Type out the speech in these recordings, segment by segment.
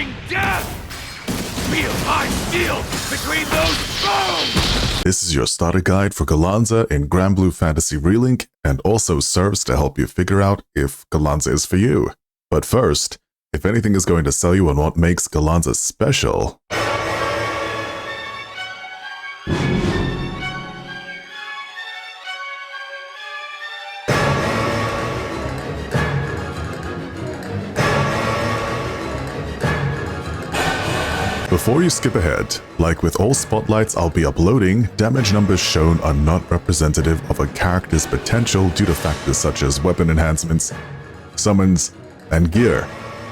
bring death! Feel my steel between those bones! This is your starter guide for Gallanza in Granblue Fantasy Relink, and also serves to help you figure out if Gallanza is for you. But first, if anything is going to sell you on what makes Gallanza special, before you skip ahead, like with all spotlights I'll be uploading, damage numbers shown are not representative of a character's potential due to factors such as weapon enhancements, summons, and gear.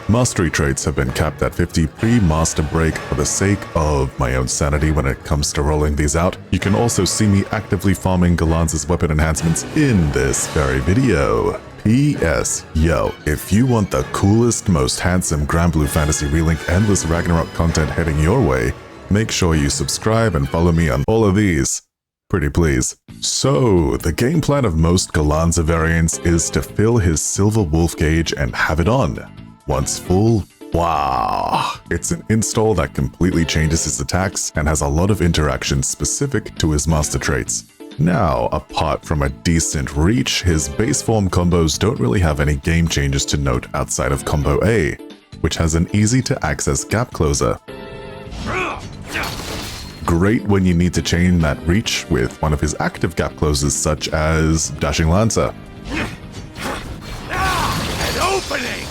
Mastery traits have been capped at 50 pre-master break for the sake of my own sanity when it comes to rolling these out. You can also see me actively farming Gallanza's weapon enhancements in this very video. P.S. Yo, if you want the coolest, most handsome Granblue Fantasy Relink Endless Ragnarok content heading your way, make sure you subscribe and follow me on all of these. Pretty please. So, the game plan of most Gallanza variants is to fill his Silver Wolf gauge and have it on. Once full, wow! It's an install that completely changes his attacks and has a lot of interactions specific to his master traits. Now, apart from a decent reach, his base form combos don't really have any game changes to note outside of Combo A, which has an easy-to-access gap closer. Great when you need to chain that reach with one of his active gap closers such as Dashing Lancer.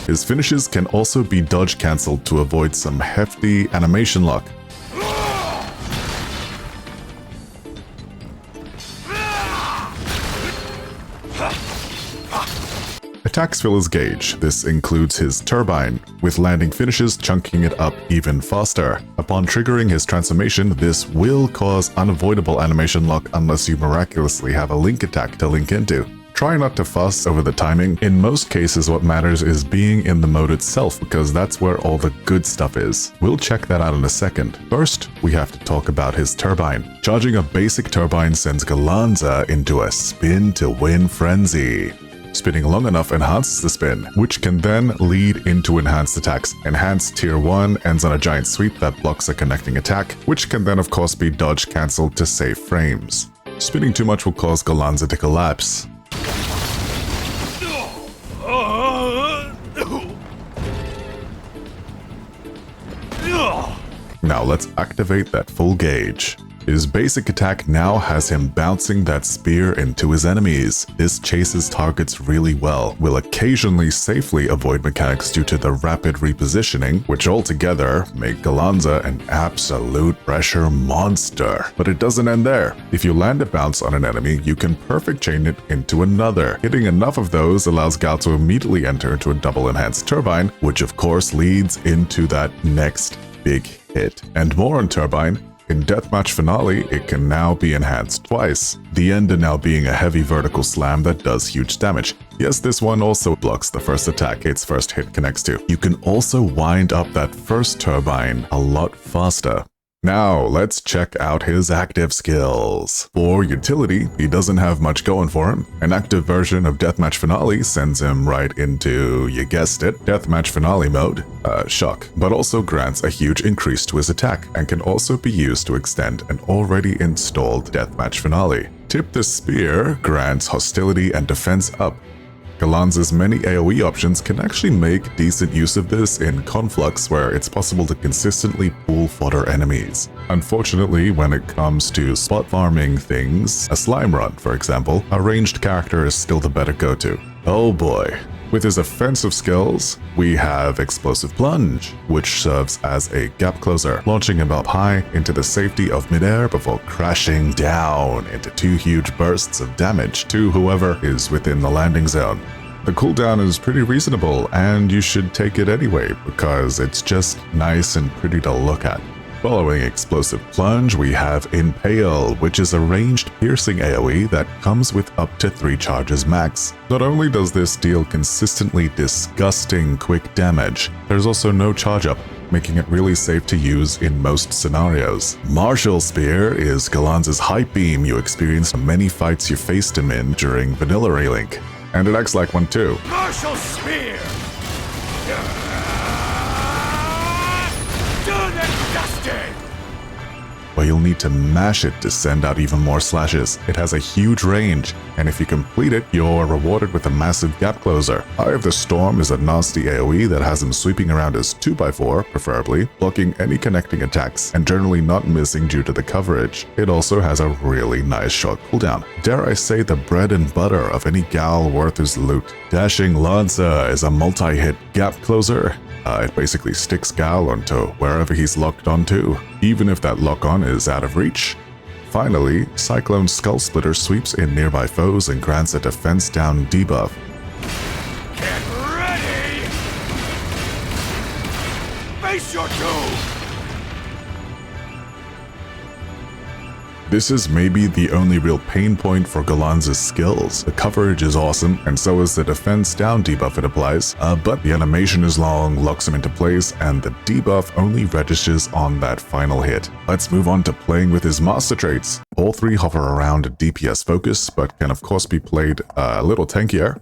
His finishes can also be dodge cancelled to avoid some hefty animation lock. Attacks fill his gauge. This includes his Turbine, with landing finishes chunking it up even faster. Upon triggering his transformation, this will cause unavoidable animation lock unless you miraculously have a link attack to link into. Try not to fuss over the timing. In most cases, what matters is being in the mode itself, because that's where all the good stuff is. We'll check that out in a second. First, we have to talk about his Turbine. Charging a basic Turbine sends Gallanza into a spin-to-win frenzy. Spinning long enough enhances the spin, which can then lead into enhanced attacks. Enhanced Tier 1 ends on a giant sweep that blocks a connecting attack, which can then of course be dodge cancelled to save frames. Spinning too much will cause Gallanza to collapse. Now let's activate that full gauge. His basic attack now has him bouncing that spear into his enemies. This chases targets really well, will occasionally safely avoid mechanics due to the rapid repositioning, which altogether make Gallanza an absolute pressure monster. But it doesn't end there. If you land a bounce on an enemy, you can perfect chain it into another. Hitting enough of those allows Gal to immediately enter into a double enhanced Turbine, which of course leads into that next big hit. And more on Turbine. In Deathmatch Finale, it can now be enhanced twice, the ender now being a heavy vertical slam that does huge damage. Yes, this one also blocks the first attack its first hit connects to. You can also wind up that first Turbine a lot faster. Now, let's check out his active skills. For utility, he doesn't have much going for him. An active version of Deathmatch Finale sends him right into, you guessed it, Deathmatch Finale mode. Shock. But also grants a huge increase to his attack, and can also be used to extend an already installed Deathmatch Finale. Tip the Spear grants hostility and defense up. Gallanza's many AoE options can actually make decent use of this in Conflux, where it's possible to consistently pool fodder enemies. Unfortunately, when it comes to spot farming things, a slime run, for example, a ranged character is still the better go-to. Oh boy. With his offensive skills, we have Explosive Plunge, which serves as a gap closer, launching him up high into the safety of midair before crashing down into two huge bursts of damage to whoever is within the landing zone. The cooldown is pretty reasonable, and you should take it anyway, because it's just nice and pretty to look at. Following Explosive Plunge, we have Impale, which is a ranged piercing AoE that comes with up to 3 charges max. Not only does this deal consistently disgusting quick damage, there's also no charge up, making it really safe to use in most scenarios. Martial Spear is Gallanza's hype beam you experienced in many fights you faced him in during vanilla Relink, and it acts like one too. Martial Spear! Dusted! But you'll need to mash it to send out even more slashes. It has a huge range, and if you complete it, you're rewarded with a massive gap closer. Eye of the Storm is a nasty AoE that has him sweeping around his 2x4, preferably, blocking any connecting attacks, and generally not missing due to the coverage. It also has a really nice short cooldown. Dare I say the bread and butter of any gal worth his loot. Dashing Lanza is a multi-hit gap closer. It basically sticks Gal onto wherever he's locked onto, even if that lock-on is out of reach. Finally, Cyclone Skull Splitter sweeps in nearby foes and grants a defense down debuff. Get ready! Face your doom! This is maybe the only real pain point for Gallanza's skills. The coverage is awesome, and so is the defense down debuff it applies, but the animation is long, locks him into place, and the debuff only registers on that final hit. Let's move on to playing with his master traits. All three hover around a DPS focus, but can of course be played a little tankier.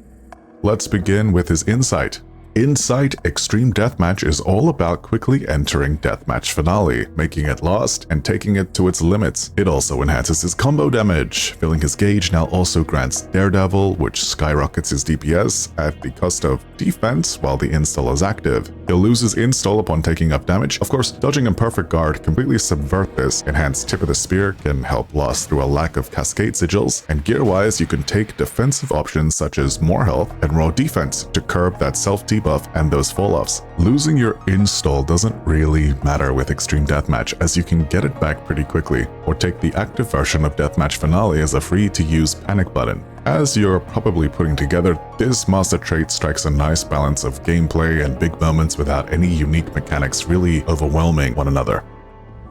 Let's begin with his Insight. Insight Extreme Deathmatch is all about quickly entering Deathmatch Finale, making it last and taking it to its limits. It also enhances his combo damage. Filling his gauge now also grants Daredevil, which skyrockets his DPS at the cost of defense while the install is active. He'll lose his install upon taking up damage. Of course, dodging and perfect guard completely subvert this. Enhanced Tip of the Spear can help last through a lack of cascade sigils, and gear-wise you can take defensive options such as more health and raw defense to curb that self-debuff and those fall-offs. Losing your install doesn't really matter with Extreme Deathmatch, as you can get it back pretty quickly, or take the active version of Deathmatch Finale as a free-to-use panic button. As you're probably putting together, this master trait strikes a nice balance of gameplay and big moments without any unique mechanics really overwhelming one another.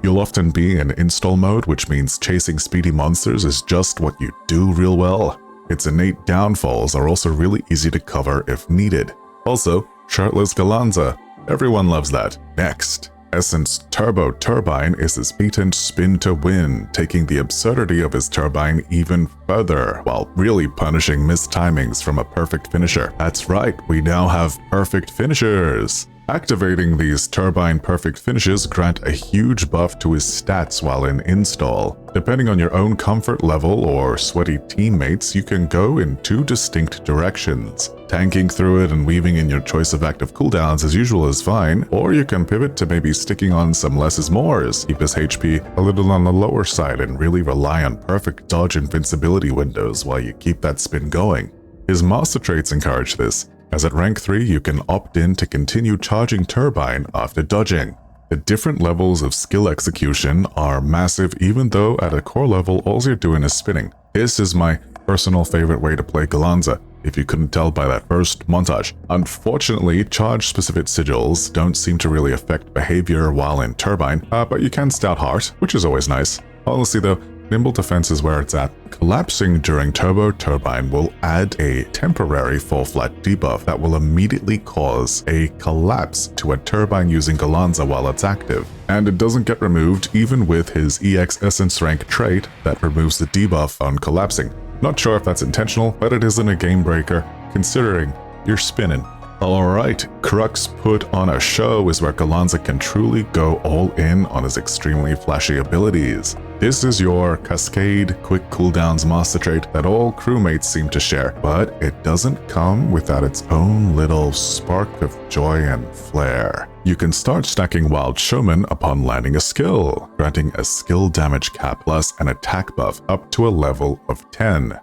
You'll often be in install mode, which means chasing speedy monsters is just what you do real well. Its innate downfalls are also really easy to cover if needed. Also, shirtless Gallanza. Everyone loves that. Next, Essence Turbo Turbine is his patent spin to win, taking the absurdity of his turbine even further, while really punishing missed timings from a perfect finisher. That's right, we now have perfect finishers. Activating these turbine perfect finishes grant a huge buff to his stats while in install. Depending on your own comfort level or sweaty teammates, you can go in two distinct directions. Tanking through it and weaving in your choice of active cooldowns as usual is fine, or you can pivot to maybe sticking on some less is mores, keep his HP a little on the lower side and really rely on perfect dodge invincibility windows while you keep that spin going. His master traits encourage this, as at rank 3 you can opt in to continue charging Turbine after dodging. The different levels of skill execution are massive, even though at a core level all you're doing is spinning. This is my personal favorite way to play Gallanza, if you couldn't tell by that first montage. Unfortunately, charge-specific sigils don't seem to really affect behavior while in Turbine, but you can Stout Heart, which is always nice. Honestly though, Nimble Defense is where it's at. Collapsing during Turbo Turbine will add a temporary fall-flat debuff that will immediately cause a collapse to a turbine using Gallanza while it's active. And it doesn't get removed even with his EX Essence rank trait that removes the debuff on collapsing. Not sure if that's intentional, but it isn't a game breaker, considering you're spinning. Alright, Crux Put on a Show is where Gallanza can truly go all in on his extremely flashy abilities. This is your Cascade Quick Cooldowns master trait that all crewmates seem to share, but it doesn't come without its own little spark of joy and flair. You can start stacking Wild Showman upon landing a skill, granting a skill damage cap plus an attack buff up to a level of 10.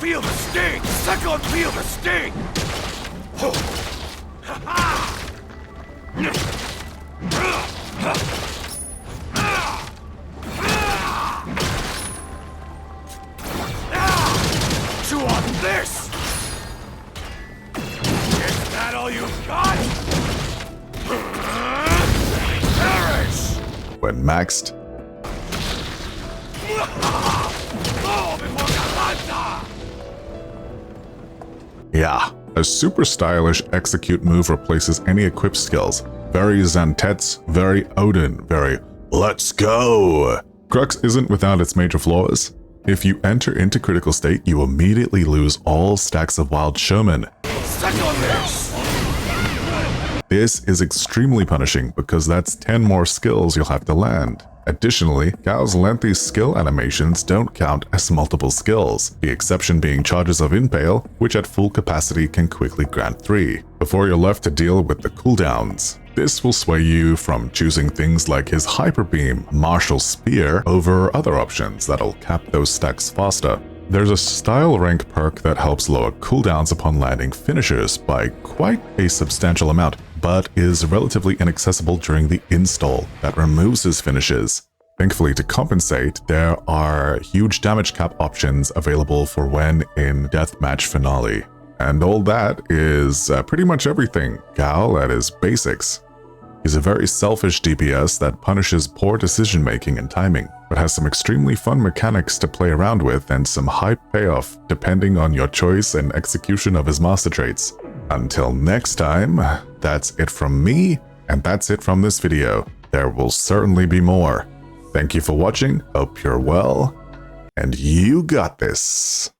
Feel the sting! Second, feel the sting! Chew on this! Is that all you got? Perish! When maxed, Fall before Gallanza! yeah, a super stylish execute move replaces any equipped skills. Very Xantets, very Odin, very let's go! Crux isn't without its major flaws. If you enter into critical state, you immediately lose all stacks of Wild Showman. Suck on this! This is extremely punishing because that's 10 more skills you'll have to land. Additionally, Gao's lengthy skill animations don't count as multiple skills, the exception being charges of Impale, which at full capacity can quickly grant 3, before you're left to deal with the cooldowns. This will sway you from choosing things like his Hyper Beam, Martial Spear, over other options that'll cap those stacks faster. There's a style rank perk that helps lower cooldowns upon landing finishers by quite a substantial amount, but is relatively inaccessible during the install that removes his finishes. Thankfully, to compensate, there are huge damage cap options available for when in Deathmatch Finale. And all that is pretty much everything Gao at his basics. He's a very selfish DPS that punishes poor decision-making and timing, but has some extremely fun mechanics to play around with and some high payoff depending on your choice and execution of his master traits. Until next time, that's it from me, and that's it from this video. There will certainly be more. Thank you for watching, hope you're well, and you got this.